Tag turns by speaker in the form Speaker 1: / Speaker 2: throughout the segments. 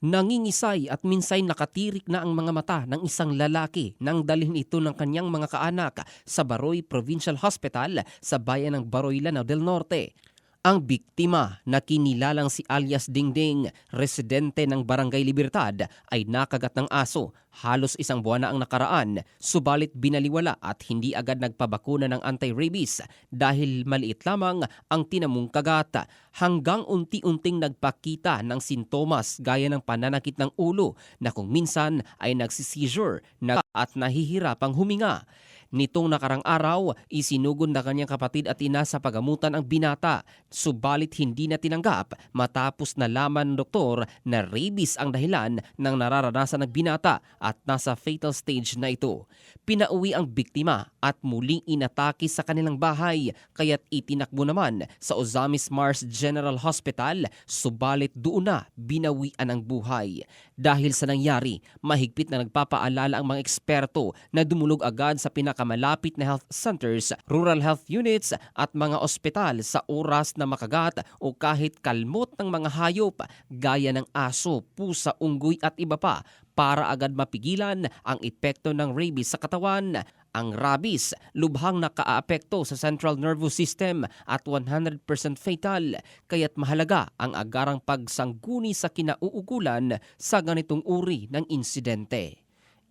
Speaker 1: Nangingisay at minsay nakatirik na ang mga mata ng isang lalaki nang dalhin ito ng kanyang mga kaanak sa Baroy Provincial Hospital sa bayan ng Baroy, Lanao del Norte. Ang biktima na kinilalang si alias Dingding, residente ng Barangay Libertad, ay nakagat ng aso. Halos isang buwan na ang nakaraan, subalit binaliwala at hindi agad nagpabakuna ng anti-rabies dahil maliit lamang ang tinamong kagat. Hanggang unti-unting nagpakita ng sintomas gaya ng pananakit ng ulo na kung minsan ay nagsiseizure at nahihirapang huminga. Nitong nakarang araw, isinugod na kanyang kapatid at ina sa pagamutan ang binata. Subalit hindi na tinanggap matapos nalaman ng doktor na rabies ang dahilan ng nararanasan ng binata at nasa fatal stage na ito. Pinauwi ang biktima at muling inatake sa kanilang bahay kaya't itinakbo naman sa Ozamis Mars General Hospital, subalit doon na binawian ang buhay. Dahil sa nangyari, mahigpit na nagpapaalala ang mga eksperto na dumulog agad sa pinakamalapit na health centers, rural health units at mga ospital sa oras na makagat o kahit kalmot ng mga hayop gaya ng aso, pusa, unggoy at iba pa para agad mapigilan ang epekto ng rabies sa katawan. Ang rabies, lubhang nakaaapekto sa central nervous system at 100% fatal, kaya't mahalaga ang agarang pagsangguni sa kinauukulan sa ganitong uri ng insidente.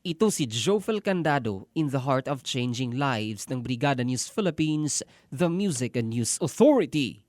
Speaker 1: Ito si Jofel Candado in the heart of changing lives ng Brigada News Philippines, the Music and News Authority.